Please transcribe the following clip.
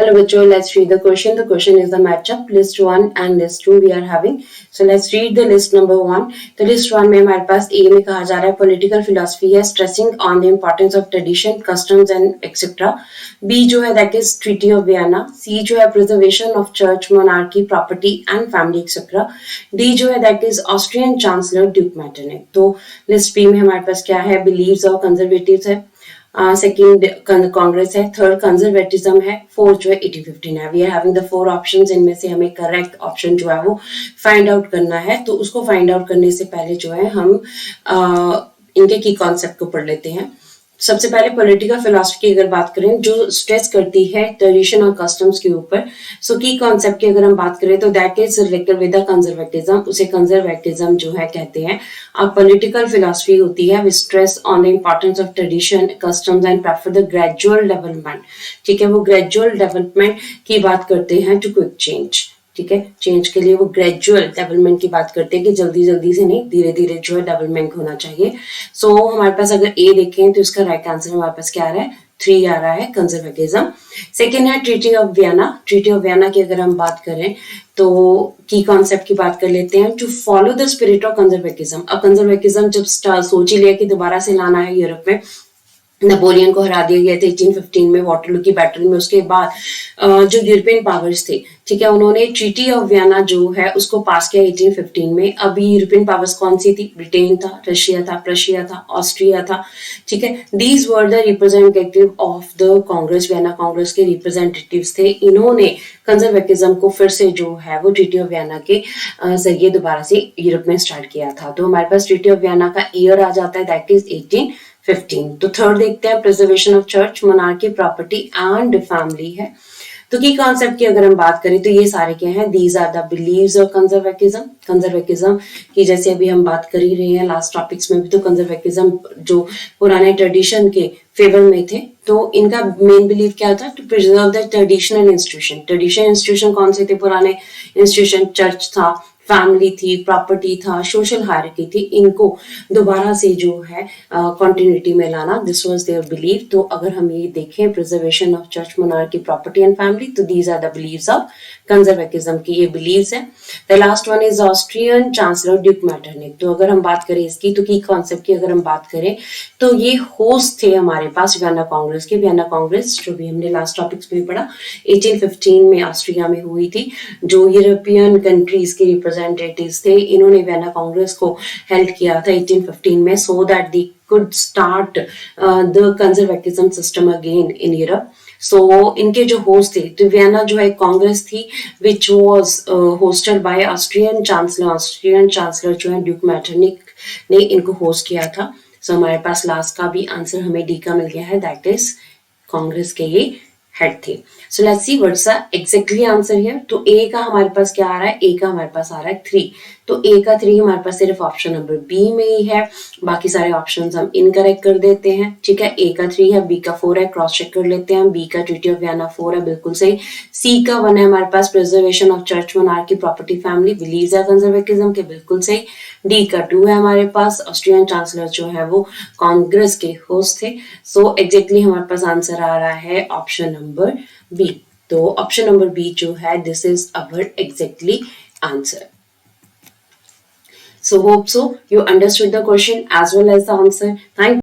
Hello बच्चों, let's read the question. The question is the matchup list 1 and list 2 we are having. So let's read the list number 1. तो list 1 में हमारे पास A में कहा जा रहा है political philosophy है stressing on the importance of tradition, customs and etc. B जो है that is Treaty of Vienna. C जो है preservation of church, monarchy, property and family etc. D जो है that is Austrian Chancellor Duke Metternich. तो list B में हमारे पास क्या है, beliefs और conservatives है, सेकेंड कांग्रेस है, थर्ड कंजर्वेटिज्म है, फोर्थ जो है 1815 है. We are having the 4 options. इनमें से हमें करेक्ट ऑप्शन जो है वो फाइंड आउट करना है. तो उसको फाइंड आउट करने से पहले जो है हम इनके की कॉन्सेप्ट को पढ़ लेते हैं. सबसे पहले पॉलिटिकल फिलॉसफी की अगर बात करें जो स्ट्रेस करती है ट्रेडिशन और कस्टम्स के ऊपर, सो की कॉन्सेप्ट की अगर हम बात करें तो that is related with the conservatism. उसे कंजर्वेटिज्म जो है कहते हैं. अब पॉलिटिकल फिलॉसफी होती है with stress on the importance of tradition, customs and prefer the gradual development. ठीक है, वो ग्रेजुअल डेवलपमेंट की बात करते हैं टू क्विक चेंज. ठीक है, चेंज के लिए वो ग्रेजुअल डेवलपमेंट की बात करते हैं कि जल्दी जल्दी से नहीं, धीरे धीरे जो है डेवलपमेंट होना चाहिए. सो हमारे पास अगर ए देखें तो इसका राइट आंसर हमारे पास क्या आ रहा है, 3 आ रहा है, कंजर्वेटिज्म. सेकेंड है treaty of Vienna. Treaty of Vienna की अगर हम बात करें तो की कॉन्सेप्ट की बात कर लेते हैं. To follow the spirit of conservatism. अब कंजर्वेटिज्म जब सोच ही लिया कि दोबारा से लाना है यूरोप में, नेपोलियन को हरा दिया गया था 1815 में वॉटरलू की बैटल में. उसके बाद जो यूरोपियन पावर्स थे, ठीक है, उन्होंने ट्रीटी ऑफ वियना जो है उसको पास किया 1815 में. अभी यूरोपियन पावर्स कौन सी थी? ब्रिटेन था, रशिया था, प्रशिया था, ऑस्ट्रिया था. ठीक है, these were the representative of the Congress. Vienna Congress के रिप्रेजेंटेटिव्स थे. इन्होंने कंजर्वेटिज्म को फिर से जो है वो ट्रीटी ऑफ वियना के जरिए दोबारा से यूरोप में स्टार्ट किया था. तो हमारे पास ट्रीटी ऑफ वियना का ईयर आ जाता है दैट इज 1815. तो थर्ड देखते हैं preservation of church, monarchy, property and family है. तो की कॉन्सेप्ट की अगर हम बात करें तो ये सारे क्या हैं, these are the believes of conservatism. Conservatism की जैसे अभी हम बात कर ही रहे हैं लास्ट टॉपिक्स में भी, तो कंजर्वेटिज्म जो पुराने ट्रेडिशन के फेवर में थे, तो इनका मेन बिलीव क्या था? To preserve the traditional institution. Traditional institution कौन से थे? पुराने इंस्टीट्यूशन चर्च था, फैमिली थी, प्रॉपर्टी था, सोशल हायरार्की थी. इनको दोबारा से जो है कंटिन्यूटी में लाना, दिस वाज देयर बिलीव. तो अगर हम ये देखें preservation of church, monarchy, property and family, तो these are the believes of conservatism की ये बिलीव्स है. The last one is Austrian chancellor duke Metternich. तो अगर हम बात करें इसकी, तो की कॉन्सेप्ट की अगर हम बात करें तो ये होस्ट थे हमारे पास वियना कांग्रेस के. वियना कांग्रेस जो भी हमने लास्ट टॉपिक्स में पढ़ा 1815 में ऑस्ट्रिया में हुई थी. जो यूरोपियन कंट्रीज के रिप्रेजेंटेटिव्स थे, इन्होंने वियना कांग्रेस को हेल्ड किया था 1815 में, so that they could start the conservatism system again in Europe. So इनके जो होस्ट थे, तो वियना जो है कांग्रेस थी which was hosted by Austrian chancellor. Austrian chancellor जो है ड्यूक मैटरनिक ने इनको होस्ट किया था. सो हमारे पास लास्ट का भी आंसर हमें डी का मिल गया है, दैट इज कांग्रेस के ये हेड थे. So let's see what's the exactly answer here. तो ए का हमारे पास क्या आ रहा है? ए का हमारे पास आ रहा है 3. तो ए का 3 हमारे पास सिर्फ ऑप्शन नंबर बी में ही है, बाकी सारे ऑप्शंस हम इनकरेक्ट कर देते हैं. ठीक है, ए का 3 है, बी का 4 है, क्रॉस चेक कर लेते हैं. बी का ट्रीटी ऑफ वियना 4 है, बिल्कुल सही. सी का 1 है हमारे पास, preservation of church, monarchy, property, family, believes है कंजर्वेटिज्म के, बिल्कुल सही. डी का 2 है हमारे पास, ऑस्ट्रियन चांसलर जो है वो कांग्रेस के होस्ट थे. सो एग्जैक्टली हमारे पास आंसर आ रहा है ऑप्शन नंबर बी. तो ऑप्शन नंबर बी जो है this is our exactly answer. So hope so you understood the question as well as the answer. Thank